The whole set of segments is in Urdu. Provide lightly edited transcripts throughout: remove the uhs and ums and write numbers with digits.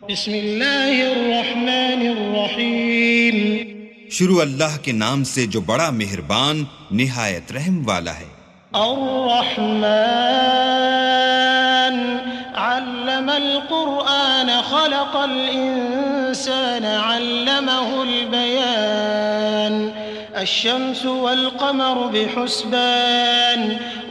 بسم اللہ الرحمن الرحیم. شروع اللہ کے نام سے جو بڑا مہربان نہایت رحم والا ہے. الرحمن علم القرآن خلق الإنسان علمه البيان الشمس والقمر بحسبان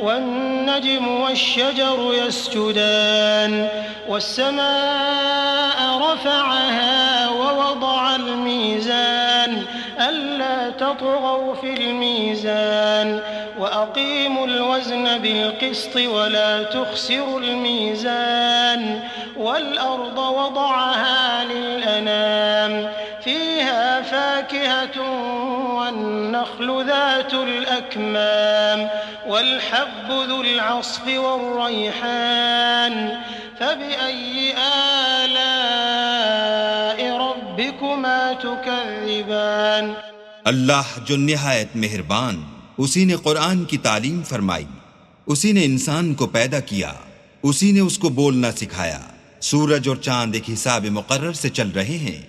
والنجم والشجر يسجدان والسماء رفعها ووضع الميزان ألا تطغوا في الميزان وأقيموا الوزن بالقسط ولا تخسروا الميزان والأرض وضعها للأنام فيها فاكهة والنخل ذات الأكمام والحب ذو العصف والريحان فبأي آلاء ربكما تكذبان. اللہ جو نہایت مہربان، اسی نے قرآن کی تعلیم فرمائی، اسی نے انسان کو پیدا کیا، اسی نے اس کو بولنا سکھایا. سورج اور چاند ایک حساب مقرر سے چل رہے ہیں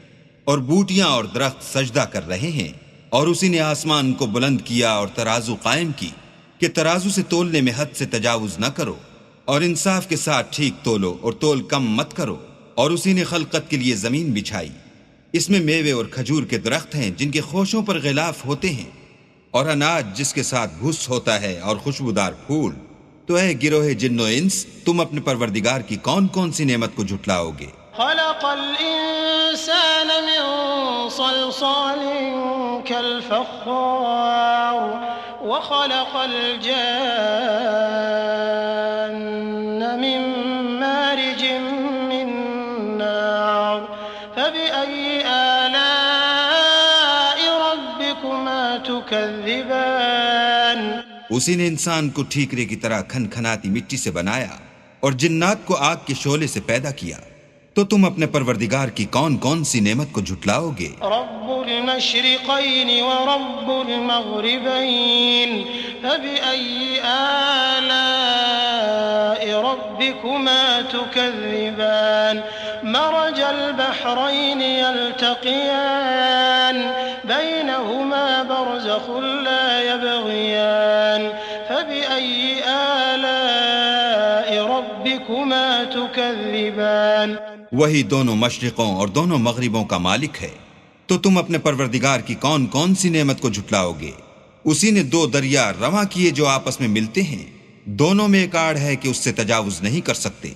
اور بوٹیاں اور درخت سجدہ کر رہے ہیں، اور اسی نے آسمان کو بلند کیا اور ترازو قائم کی کہ ترازو سے تولنے میں حد سے تجاوز نہ کرو، اور انصاف کے ساتھ ٹھیک تولو اور تول کم مت کرو. اور اسی نے خلقت کے لیے زمین بچھائی، اس میں میوے اور کھجور کے درخت ہیں جن کے خوشوں پر غلاف ہوتے ہیں، اور اناج جس کے ساتھ بھس ہوتا ہے، اور خوشبودار پھول. تو اے گروہ جن و انس، تم اپنے پروردگار کی کون کون سی نعمت کو جھٹلاؤ گے؟ خلق الإنسان من صلصال كالفخار وخلق الجان من مارج من نار فبأي آلاء ربكما تكذبان. اسی نے انسان کو ٹھیکرے کی طرح کھن کھناتی مٹی سے بنایا اور جنات کو آگ کے شعلے سے پیدا کیا. تو تم اپنے پروردگار کی کون کون سی نعمت کو جھٹلاؤ گے؟ رب المشرقین ورب المغربین فبأي آلاء ربكما تكذبان. مرج البحرين يلتقيان بينهما برزخ لا يبغيان فبأي آلاء ربكما تكذبان. وہی دونوں مشرقوں اور دونوں مغربوں کا مالک ہے. تو تم اپنے پروردگار کی کون کون سی نعمت کو جھٹلاؤ گے؟ اسی نے دو دریا رواں کیے جو آپس میں ملتے ہیں، دونوں میں ایک آڑ ہے کہ اس سے تجاوز نہیں کر سکتے.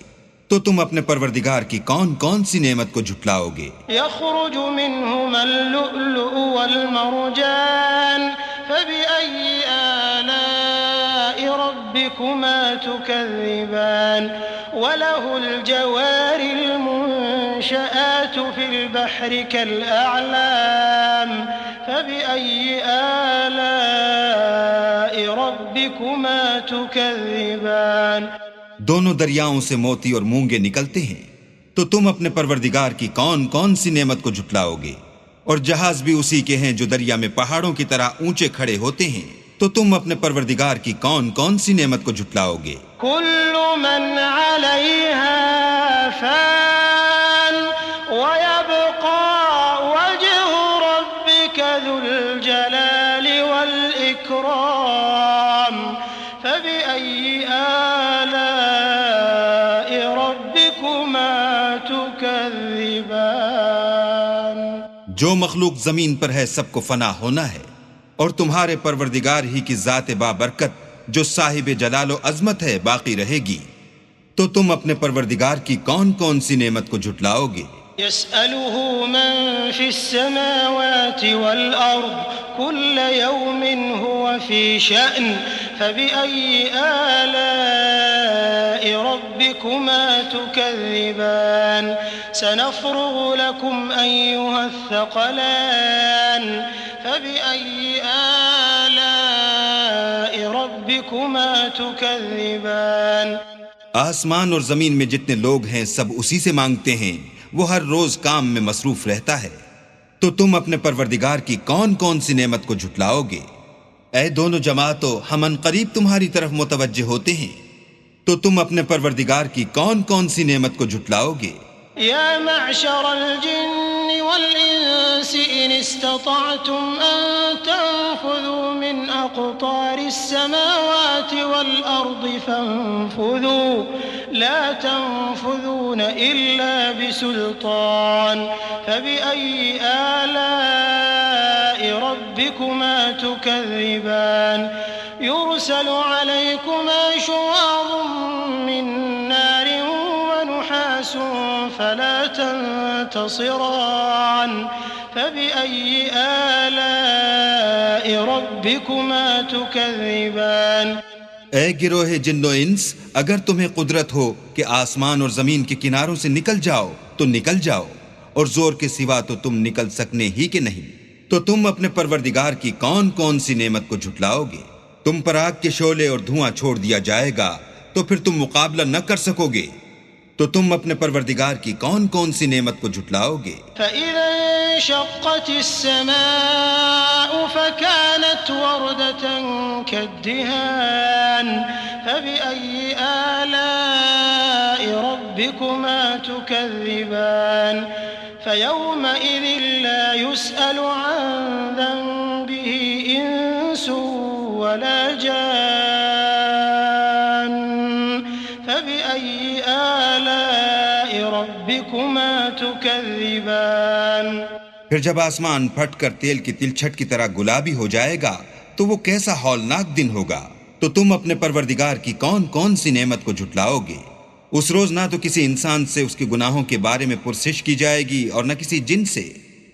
تو تم اپنے پروردگار کی کون کون سی نعمت کو جھٹلاؤ گے؟ يخرج منهما اللؤلؤ والمرجان فبأي آلاء ربكما تكذبان. وله الجوار المنشآت في البحر كالأعلام فبأي آلاء ربكما تكذبان. دونوں دریاؤں سے موتی اور مونگے نکلتے ہیں. تو تم اپنے پروردگار کی کون کون سی نعمت کو جھٹلاؤ گے؟ اور جہاز بھی اسی کے ہیں جو دریا میں پہاڑوں کی طرح اونچے کھڑے ہوتے ہیں. تو تم اپنے پروردگار کی کون کون سی نعمت کو جھٹلاؤ گے؟ كل من عليها فان ويبقى وجه ربك ذو الجلال والإكرام فبأي آلاء ربكما تكذبان. جو مخلوق زمین پر ہے سب کو فنا ہونا ہے، اور تمہارے پروردگار ہی کی ذات بابرکت جو صاحب جلال و عظمت ہے باقی رہے گی. تو تم اپنے پروردگار کی کون کون سی نعمت کو جھٹلاؤ گے؟ يسأله من في السماوات والأرض كل يوم هو في شأن فبأي آلاء ربكما تكذبان. سنفرغ لكم أيها الثقلان فبأي آلاء ربكما تكذبان. آسمان اور زمین میں جتنے لوگ ہیں سب اسی سے مانگتے ہیں، وہ ہر روز کام میں مصروف رہتا ہے. تو تم اپنے پروردگار کی کون کون سی نعمت کو جھٹلاؤ گے؟ اے دونوں جماعتوں، ہم ان قریب تمہاری طرف متوجہ ہوتے ہیں. تو تم اپنے پروردگار کی کون کون سی نعمت کو جھٹلاؤ گے؟ يا معشر الجن والإنس إن استطعتم أن تنفذوا من أقطار السماوات والأرض فانفذوا لا تنفذون إلا بسلطان فبأي آلاء ربكما تكذبان يرسل عليكما شواظ من نار ونحاس فلا تنتصران فبأي آلاء ربكما تكذبان اے گروہ جن و انس، اگر تمہیں قدرت ہو کہ آسمان اور زمین کے کناروں سے نکل جاؤ تو نکل جاؤ، اور زور کے سوا تو تم نکل سکنے ہی کہ نہیں، تو تم اپنے پروردگار کی کون کون سی نعمت کو جھٹلاؤ گے؟ تم پر آگ کے شعلے اور دھواں چھوڑ دیا جائے گا تو پھر تم مقابلہ نہ کر سکو گے، تو تم اپنے پروردگار کی کون کون سی نعمت کو جھٹلاؤ گے؟ فَإِذَا انشَقَّتِ السَّمَاءُ فَكَانَتْ وَرْدَةً كَالدِّهَانِ فَبِأَيِّ آلَاءِ رَبِّكُمَا تُكَذِّبَانِ فَيَوْمَئِذٍ لَا يُسْأَلُ عَنْ ذَنبِهِ إِنسٌ وَلَا جَانٌّ فَبِأَيِّ آلَاءِ رَبِّكُمَا تُكَذِّبَانِ پھر جب آسمان پھٹ کر تیل کی تلچھٹ کی طرح گلابی ہو جائے گا تو وہ کیسا ہولناک دن ہوگا، تو تم اپنے پروردگار کی کون کون سی نعمت کو جھٹلاؤ گے؟ اس روز نہ تو کسی انسان سے اس کے گناہوں کے بارے میں پرسش کی جائے گی اور نہ کسی جن سے،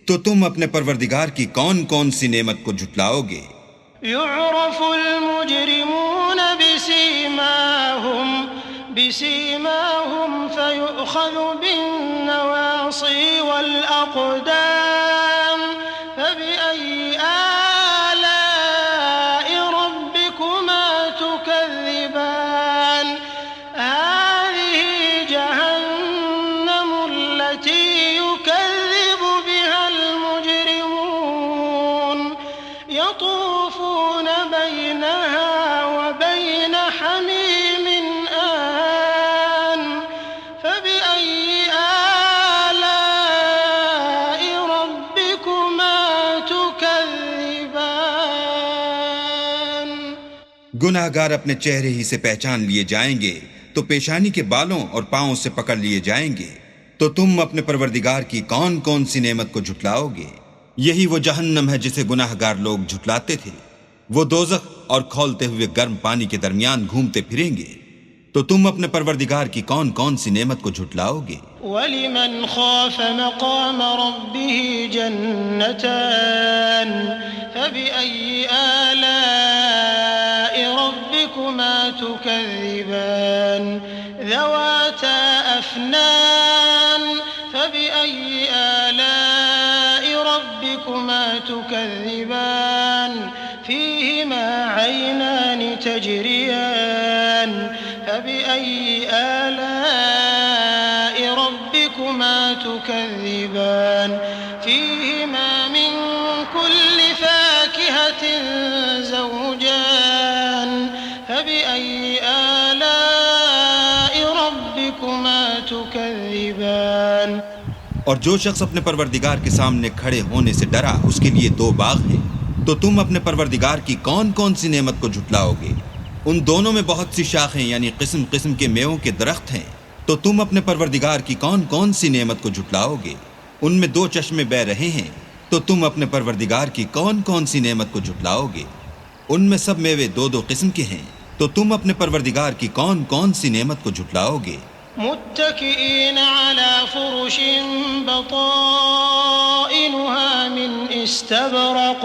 تو تم اپنے پروردگار کی کون کون سی نعمت کو جھٹلاؤ گے؟ يعرف المجرمون بسيماهم فيؤخذ بالنواصي والأقدام فبأي آلاء ربكما تكذبان هذه جهنم التي يكذب بها المجرمون يطوفون بينها وبين حميم آن فبأي آلاء ربكما تكذبان گناہ گار اپنے چہرے ہی سے پہچان لیے جائیں گے تو پیشانی کے بالوں اور پاؤں سے پکڑ لیے جائیں گے، تو تم اپنے پروردگار کی کون کون سی نعمت کو جھٹلاؤ گے؟ یہی وہ جہنم ہے جسے گناہ گار لوگ جھٹلاتے تھے، وہ دوزخ اور کھولتے ہوئے گرم پانی کے درمیان گھومتے پھریں گے، تو تم اپنے پروردگار کی کون کون سی نعمت کو جھٹلاؤ گے؟ وَلِمَنْ خَافَ مَقَامَ رَبِّهِ جَنَّتَانِ فَبِأَيِّ آلَاءِ رَبِّكُمَا تُكَذِّبَانِ ذَوَاتَا أَفْنَانٍ فَبِأَيِّ آلَاءِ رَبِّكُمَا تُكَذِّبَانِ فِيهِمَا عَيْنَانِ تَجْرِيَانِ فَبِأَيِّ آلَاءِ رَبِّكُمَا تُكَذِّبَانِ فِيهِمَا مِن كُلِّ فَاكِهَةٍ زَوْجَانِ فَبِأَيِّ آلَاءِ رَبِّكُمَا تُكَذِّبَانِ اور جو شخص اپنے پروردگار کے سامنے کھڑے ہونے سے ڈرا اس کے لیے دو باغ ہیں، تو تم اپنے پروردگار کی کون کون سی نعمت کو جھٹلاؤ گے؟ ان دونوں میں بہت سی شاخیں یعنی قسم قسم کے میووں کے درخت ہیں، تو تم اپنے پروردگار کی کون کون سی نعمت کو جھٹلاؤ گے؟ ان میں دو چشمے بہ رہے ہیں، تو تم اپنے پروردگار کی کون کون سی نعمت کو جھٹلاؤ گے؟ ان میں سب میوے دو دو قسم کے ہیں، تو تم اپنے پروردگار کی کون کون سی نعمت کو جھٹلاؤ گے؟ متكئين على فرش بطائنها من استبرق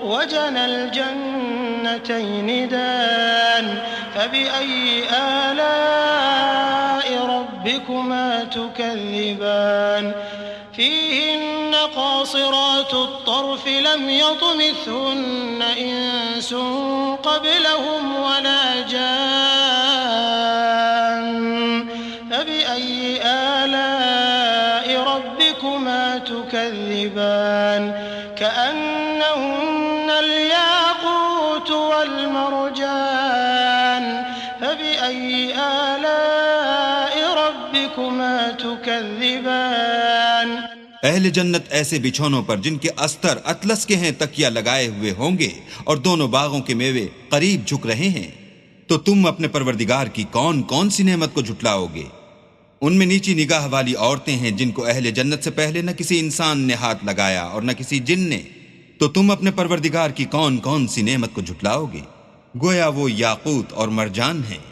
وجنى الجنتين دان فبأي آلاء ربكما تكذبان فيهن قاصرات الطرف لم يطمثهن إنس قبلهم ولا جان فبأي آلاء ربكما تكذبان كأنهن الياقوت والمرجان فبأي آلاء ربكما تكذبان اہل جنت ایسے بچھونوں پر جن کے استر اطلس کے ہیں تکیہ لگائے ہوئے ہوں گے، اور دونوں باغوں کے میوے قریب جھک رہے ہیں۔ تو تم اپنے پروردگار کی کون کون سی نعمت کو جھٹلاؤ گے؟ ان میں نیچی نگاہ والی عورتیں ہیں جن کو اہل جنت سے پہلے نہ کسی انسان نے ہاتھ لگایا اور نہ کسی جن نے۔ تو تم اپنے پروردگار کی کون کون سی نعمت کو جھٹلاؤ گے؟ گویا وہ یاقوت اور مرجان ہیں۔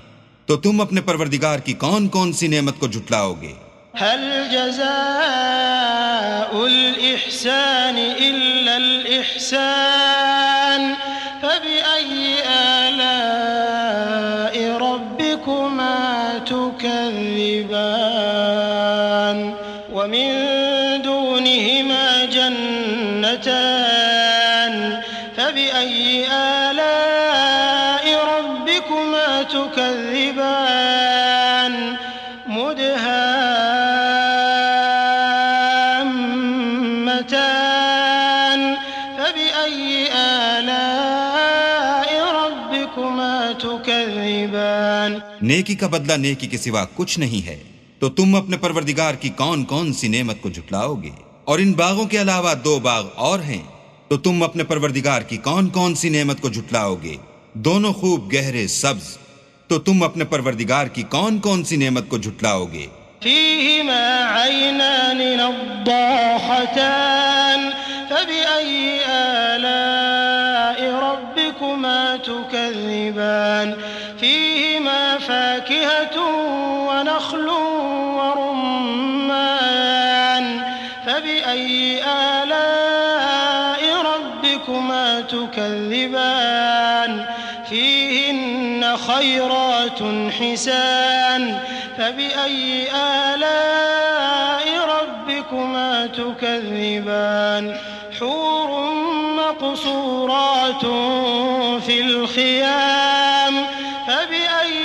تو تم اپنے پروردگار کی کون کون سی نعمت کو جھٹلاؤ گے؟ هل جزاء الإحسان إلا الإحسان فبأي آلاء ربكما تكذبان ومن دونهما جنتان فبأي آلاء ربكما تكذبان مدهامتان فبأي آلاء ربكما تكذبان نیکی کا بدلہ نیکی کے سوا کچھ نہیں ہے۔ تو تم اپنے پروردگار کی کون کون سی نعمت کو جھٹلاؤ گے؟ اور ان باغوں کے علاوہ 2 باغ اور ہیں، تو تم اپنے پروردگار کی کون کون سی نعمت کو جھٹلاؤ گے؟ دونوں خوب گہرے سبز۔ تو تم اپنے پروردگار کی کون کون سی نعمت کو جھٹلاؤ گے؟ فيهما عينان نضاختان فبأي آلاء ربكما تكذبان فيهما فاكهة ونخل ورمان فبأي آلاء ربكما تكذبان فيهن خيرات حسان فبأي آلاء ربكما تكذبان حور مقصورات في الخيام فبأي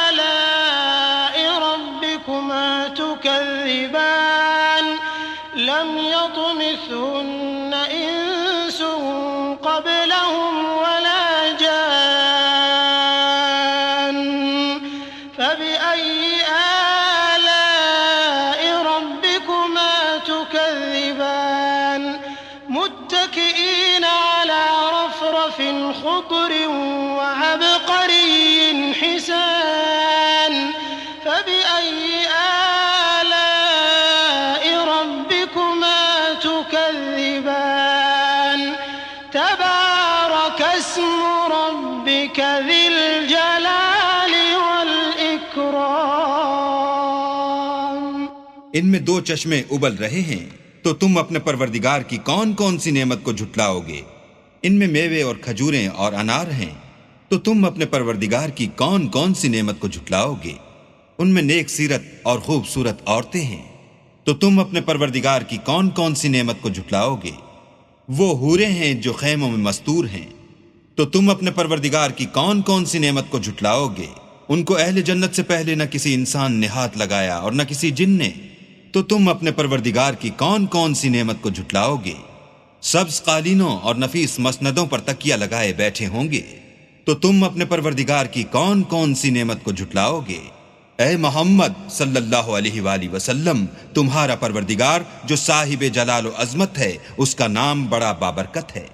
آلاء ربكما تكذبان لم يطمثهن إنس قبلهم ولا جان فبأي آلاء ربكما تكذبان متكئين على رفرف خضر وعبقري حسان فبأي آلاء ربكما تكذبان تبارك اسم ربك ذي الجلال والإكرام ان میں 2 چشمے ابل رہے ہیں، تو تم اپنے پروردگار کی کون کون سی نعمت کو جھٹلاؤ گے؟ ان میں میوے اور کھجوریں اور انار ہیں، تو تم اپنے پروردگار کی کون کون سی نعمت کو جھٹلاؤ گے؟ ان میں نیک سیرت اور خوبصورت عورتیں ہیں، تو تم اپنے پروردگار کی کون کون سی نعمت کو جھٹلاؤ گے؟ وہ حوریں ہیں جو خیموں میں مستور ہیں، تو تم اپنے پروردگار کی کون کون سی نعمت کو جھٹلاؤ گے؟ ان کو اہل جنت سے پہلے نہ کسی انسان نے ہاتھ لگایا اور نہ کسی جن نے۔ تو تم اپنے پروردگار کی کون کون سی نعمت کو جھٹلاؤ گے؟ سبز قالینوں اور نفیس مسندوں پر تکیہ لگائے بیٹھے ہوں گے، تو تم اپنے پروردگار کی کون کون سی نعمت کو جھٹلاؤ گے؟ اے محمد صلی اللہ علیہ وآلہ وسلم، تمہارا پروردگار جو صاحب جلال و عظمت ہے، اس کا نام بڑا بابرکت ہے۔